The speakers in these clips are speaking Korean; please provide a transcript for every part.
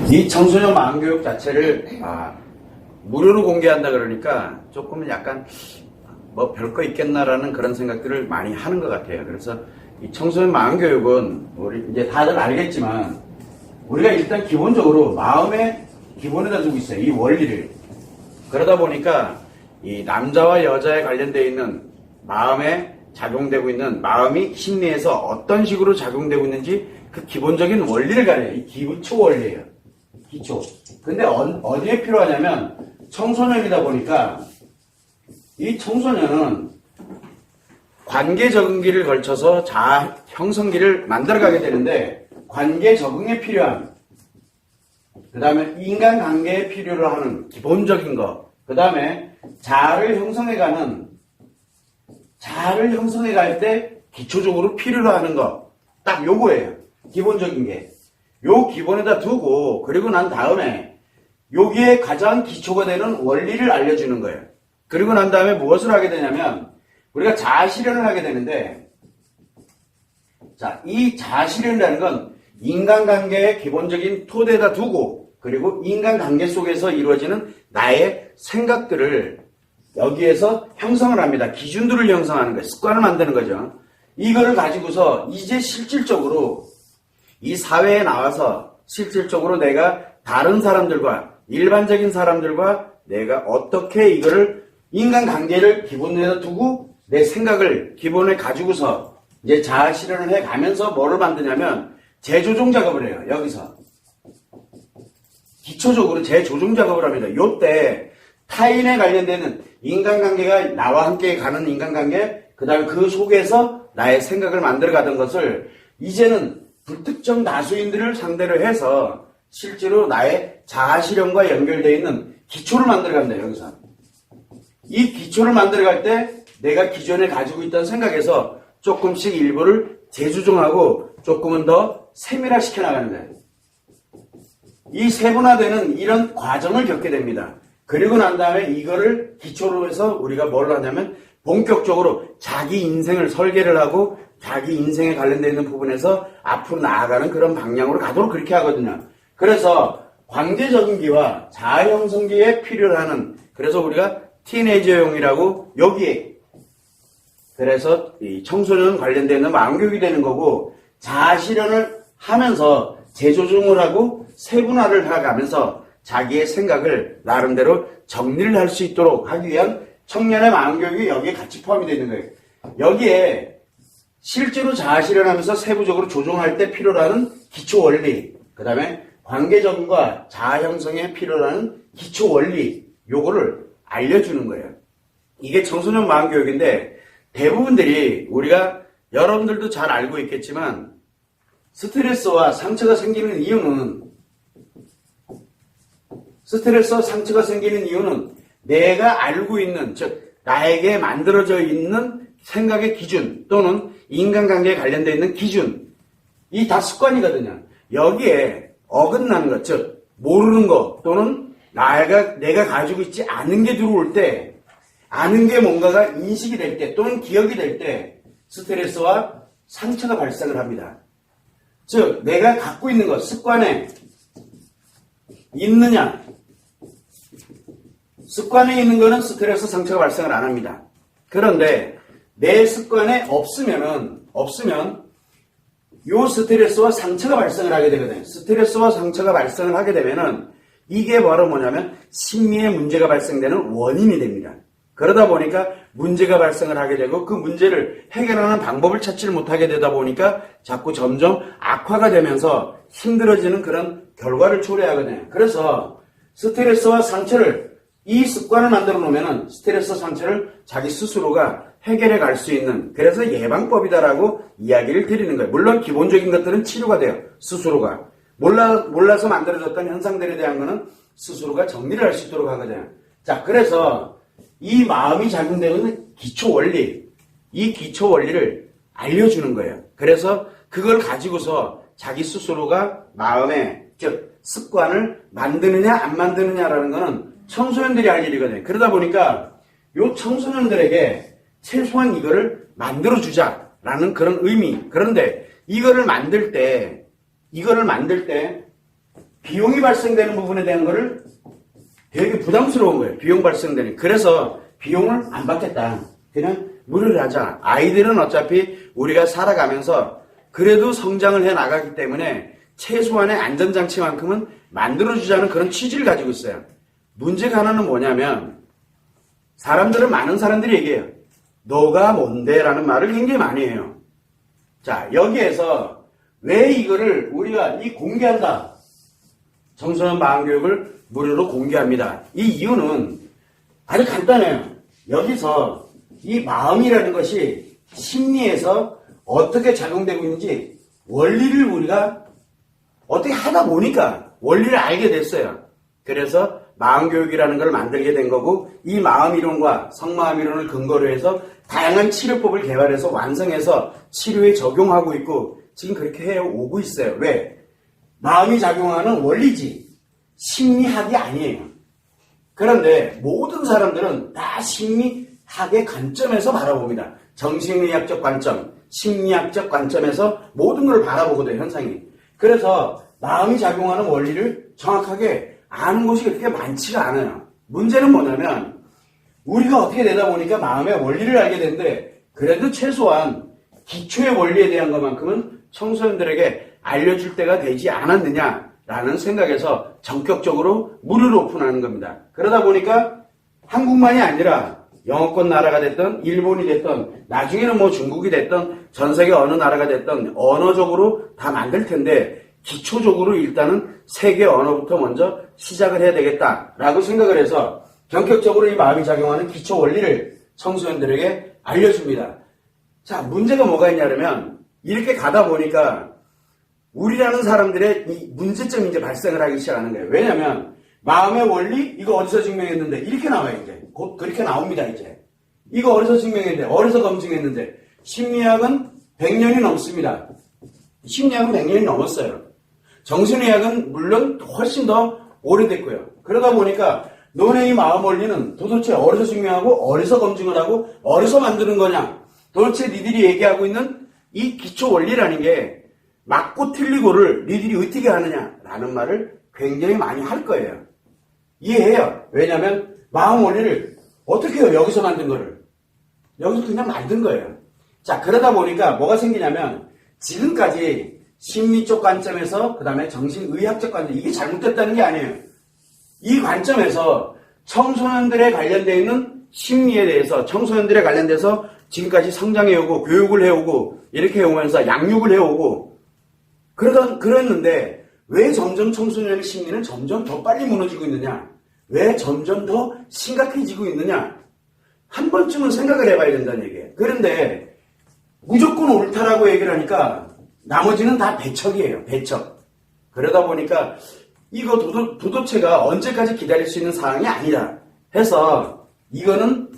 이 청소년 마음교육 자체를 무료로 공개한다 그러니까 조금은 약간 뭐 별거 있겠나라는 그런 생각들을 많이 하는 것 같아요. 그래서 이 청소년 마음교육은 우리 이제 다들 알겠지만 우리가 일단 기본적으로 마음의 기본에다 두고 있어요. 이 원리를. 그러다 보니까 이 남자와 여자에 관련되어 있는 마음에 작용되고 있는 마음이 심리에서 어떤 식으로 작용되고 있는지 그 기본적인 원리를 가려요. 이 기초 원리예요. 기초. 근데 어디에 필요하냐면 청소년이다 보니까 이 청소년은 관계 적응기를 걸쳐서 자아 형성기를 만들어가게 되는데 관계 적응에 필요한 그 다음에 인간관계에 필요로 하는 기본적인 것 그 다음에 자아를 형성해갈 때 기초적으로 필요로 하는 거 딱 요거예요. 기본적인 게. 요 기본에다 두고 그리고 난 다음에 여기에 가장 기초가 되는 원리를 알려주는 거예요. 그리고 난 다음에 무엇을 하게 되냐면 우리가 자아 실현을 하게 되는데 자, 이 자아 실현이라는 건 인간관계의 기본적인 토대에다 두고 그리고 인간관계 속에서 이루어지는 나의 생각들을 여기에서 형성을 합니다. 기준들을 형성하는 거예요. 습관을 만드는 거죠. 이거를 가지고서 이제 실질적으로 이 사회에 나와서 실질적으로 내가 다른 사람들과 일반적인 사람들과 내가 어떻게 이거를 인간관계를 기본에다 두고 내 생각을 기본에 가지고서 이제 자아 실현을 해 가면서 뭐를 만드냐면 재조정 작업을 해요. 여기서. 기초적으로 재조정 작업을 합니다. 요때 타인에 관련되는 인간관계가 나와 함께 가는 인간관계, 그 다음에 그 속에서 나의 생각을 만들어 가던 것을 이제는 불특정 다수인들을 상대로 해서 실제로 나의 자아 실현과 연결되어 있는 기초를 만들어 간다, 여기서. 이 기초를 만들어 갈 때 내가 기존에 가지고 있던 생각에서 조금씩 일부를 재조정하고 조금은 더 세밀화시켜 나가는 거예요. 이 세분화되는 이런 과정을 겪게 됩니다. 그리고 난 다음에 이거를 기초로 해서 우리가 뭘 하냐면 본격적으로 자기 인생을 설계를 하고 자기 인생에 관련되어 있는 부분에서 앞으로 나아가는 그런 방향으로 가도록 그렇게 하거든요. 그래서 관계 적응기와 자아 형성기에 필요로 하는 그래서 우리가 티네이저용이라고 여기에 그래서 이 청소년 관련되는 마음교육이 되는 거고 자아 실현을 하면서 재조정을 하고 세분화를 해가면서 자기의 생각을 나름대로 정리를 할 수 있도록 하기 위한 청년의 마음교육이 여기에 같이 포함이 되는 거예요. 여기에 실제로 자아 실현하면서 세부적으로 조정할 때 필요로 하는 기초 원리, 그 다음에 관계적과 자아 형성에 필요로 하는 기초 원리, 요거를 알려주는 거예요. 이게 청소년 마음교육인데 대부분들이 우리가 여러분들도 잘 알고 있겠지만 스트레스와 상처가 생기는 이유는 내가 알고 있는 즉 나에게 만들어져 있는 생각의 기준 또는 인간관계에 관련되어 있는 기준 이 다 습관이거든요. 여기에 어긋나는 것 즉 모르는 것 또는 내가 가지고 있지 않은 게 들어올 때 아는 게 뭔가가 인식이 될 때 또는 기억이 될 때 스트레스와 상처가 발생을 합니다. 즉 내가 갖고 있는 것 습관에 있느냐 습관에 있는 거는 스트레스 상처가 발생을 안 합니다. 그런데 내 습관에 없으면 요 스트레스와 상처가 발생을 하게 되거든요. 스트레스와 상처가 발생을 하게 되면은 이게 바로 뭐냐면 심리에 문제가 발생되는 원인이 됩니다. 그러다 보니까 문제가 발생을 하게 되고 그 문제를 해결하는 방법을 찾지를 못하게 되다 보니까 자꾸 점점 악화가 되면서 힘들어지는 그런 결과를 초래하거든요. 그래서 스트레스와 상처를 이 습관을 만들어 놓으면 스트레스 상처를 자기 스스로가 해결해 갈 수 있는 그래서 예방법이다라고 이야기를 드리는 거예요. 물론 기본적인 것들은 치료가 돼요. 스스로가. 몰라서 만들어졌던 현상들에 대한 거는 스스로가 정리를 할 수 있도록 하거든요. 자, 그래서 이 마음이 작용되는 기초 원리, 이 기초 원리를 알려주는 거예요. 그래서 그걸 가지고서 자기 스스로가 마음의 즉 습관을 만드느냐 안 만드느냐라는 거는 청소년들이 할 일이거든요. 그러다 보니까 요 청소년들에게 최소한 이거를 만들어주자라는 그런 의미. 그런데 이거를 만들 때 비용이 발생되는 부분에 대한 거를 되게 부담스러운 거예요. 비용 발생되는. 그래서 비용을 안 받겠다. 그냥 무료로 하자. 아이들은 어차피 우리가 살아가면서 그래도 성장을 해 나가기 때문에 최소한의 안전장치만큼은 만들어주자는 그런 취지를 가지고 있어요. 문제가 하나는 뭐냐면 사람들은 많은 사람들이 얘기해요. 너가 뭔데? 라는 말을 굉장히 많이 해요. 자, 여기에서 왜 이거를 우리가 공개한다. 청소년 마음교육을 무료로 공개합니다. 이 이유는 아주 간단해요. 여기서 이 마음이라는 것이 심리에서 어떻게 작용되고 있는지 원리를 우리가 어떻게 하다 보니까 원리를 알게 됐어요. 그래서 마음교육이라는 걸 만들게 된 거고 이 마음이론과 성마음이론을 근거로 해서 다양한 치료법을 개발해서 완성해서 치료에 적용하고 있고 지금 그렇게 해오고 있어요. 왜? 마음이 작용하는 원리지 심리학이 아니에요. 그런데 모든 사람들은 다 심리학의 관점에서 바라봅니다. 정신의학적 관점, 심리학적 관점에서 모든 걸 바라보거든요. 현상이. 그래서 마음이 작용하는 원리를 정확하게 아는 곳이 그렇게 많지가 않아요. 문제는 뭐냐면 우리가 어떻게 되다 보니까 마음의 원리를 알게 되는데 그래도 최소한 기초의 원리에 대한 것만큼은 청소년들에게 알려줄 때가 되지 않았느냐라는 생각에서 전격적으로 무료로 오픈하는 겁니다. 그러다 보니까 한국만이 아니라 영어권 나라가 됐던 일본이 됐던 나중에는 뭐 중국이 됐던 전 세계 어느 나라가 됐던 언어적으로 다 만들 텐데 기초적으로 일단은 세계 언어부터 먼저 시작을 해야 되겠다라고 생각을 해서 전격적으로 이 마음이 작용하는 기초 원리를 청소년들에게 알려줍니다. 자, 문제가 뭐가 있냐면 이렇게 가다 보니까 우리라는 사람들의 이 문제점이 이제 발생을 하기 시작하는 거예요. 왜냐면 마음의 원리 이거 어디서 증명했는데 이렇게 나와요. 이제 곧 그렇게 나옵니다. 이제 이거 어디서 증명했는데 어디서 검증했는데 심리학은 100년이 넘습니다. 심리학은 100년이 넘었어요. 정신의학은 물론 훨씬 더 오래됐고요. 그러다 보니까 너네 이 마음 원리는 도대체 어디서 증명하고 어디서 검증을 하고 어디서 만드는 거냐. 도대체 니들이 얘기하고 있는 이 기초 원리라는 게 맞고 틀리고를 니들이 어떻게 하느냐라는 말을 굉장히 많이 할 거예요. 이해해요. 왜냐하면 마음 원리를 어떻게 해요? 여기서 만든 거를. 여기서 그냥 만든 거예요. 자, 그러다 보니까 뭐가 생기냐면 지금까지 심리 쪽 관점에서 그 다음에 정신의학적 관점 이게 잘못됐다는 게 아니에요. 이 관점에서 청소년들에 관련되어 있는 심리에 대해서 청소년들에 관련돼서 지금까지 성장해오고 교육을 해오고 이렇게 해오면서 양육을 해오고 그랬는데 왜 점점 청소년의 심리는 점점 더 빨리 무너지고 있느냐? 왜 점점 더 심각해지고 있느냐? 한 번쯤은 생각을 해봐야 된다는 얘기예요. 그런데 무조건 옳다라고 얘기를 하니까 나머지는 다 배척이에요. 배척. 그러다 보니까 이거 도도체가 언제까지 기다릴 수 있는 상황이 아니다 해서 이거는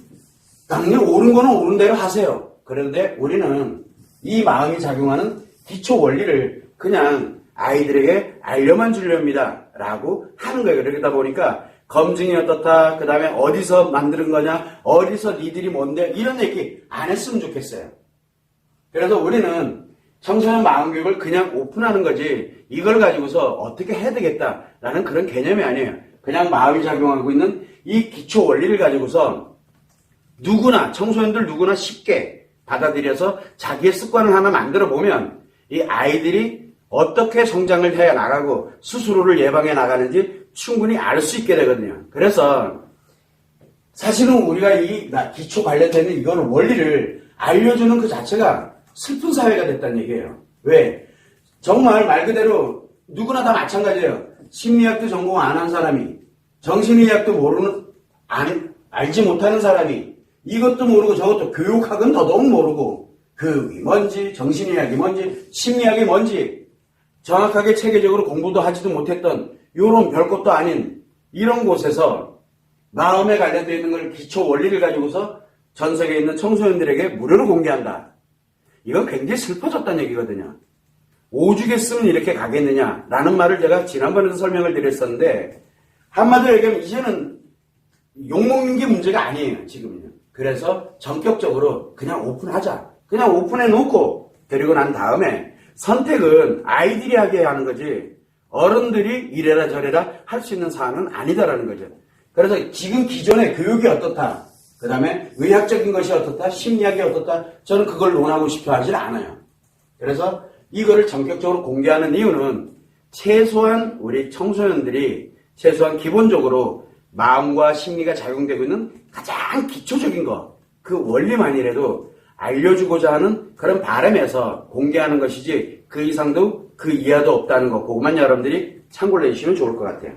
당연히 옳은 거는 옳은 대로 하세요. 그런데 우리는 이 마음이 작용하는 기초 원리를 그냥 아이들에게 알려만 주렵니다 라고 하는 거예요. 그러다 보니까 검증이 어떻다, 그 다음에 어디서 만드는 거냐, 어디서 니들이 뭔데 이런 얘기 안 했으면 좋겠어요. 그래서 우리는 청소년 마음교육을 그냥 오픈하는 거지 이걸 가지고서 어떻게 해야 되겠다라는 그런 개념이 아니에요. 그냥 마음이 작용하고 있는 이 기초 원리를 가지고서 누구나 청소년들 누구나 쉽게 받아들여서 자기의 습관을 하나 만들어 보면 이 아이들이 어떻게 성장을 해 나가고 스스로를 예방해 나가는지 충분히 알 수 있게 되거든요. 그래서 사실은 우리가 이 기초 관련되는 이거는 원리를 알려주는 그 자체가 슬픈 사회가 됐다는 얘기예요. 왜? 정말 말 그대로 누구나 다 마찬가지예요. 심리학도 전공 안 한 사람이, 정신의학도 알지 못하는 사람이, 이것도 모르고 저것도 교육학은 더더욱 모르고, 교육이 뭔지, 정신의학이 뭔지, 심리학이 뭔지, 정확하게 체계적으로 공부도 하지도 못했던 요런 별것도 아닌 이런 곳에서 마음에 관련되어 있는 걸 기초 원리를 가지고서 전 세계에 있는 청소년들에게 무료로 공개한다. 이건 굉장히 슬퍼졌다는 얘기거든요. 오죽했으면 이렇게 가겠느냐라는 말을 제가 지난번에도 설명을 드렸었는데 한마디로 얘기하면 이제는 욕먹는 게 문제가 아니에요. 지금은요. 그래서 전격적으로 그냥 오픈하자. 그냥 오픈해 놓고 데리고 난 다음에 선택은 아이들이 하게 하는 거지 어른들이 이래라 저래라 할 수 있는 사안은 아니다라는 거죠. 그래서 지금 기존의 교육이 어떻다, 그 다음에 의학적인 것이 어떻다, 심리학이 어떻다, 저는 그걸 논하고 싶어 하질 않아요. 그래서 이거를 전격적으로 공개하는 이유는 최소한 우리 청소년들이 최소한 기본적으로 마음과 심리가 작용되고 있는 가장 기초적인 거, 그 원리만이라도 알려주고자 하는 그런 바람에서 공개하는 것이지 그 이상도 그 이하도 없다는 거, 그것만 여러분들이 참고를 해주시면 좋을 것 같아요.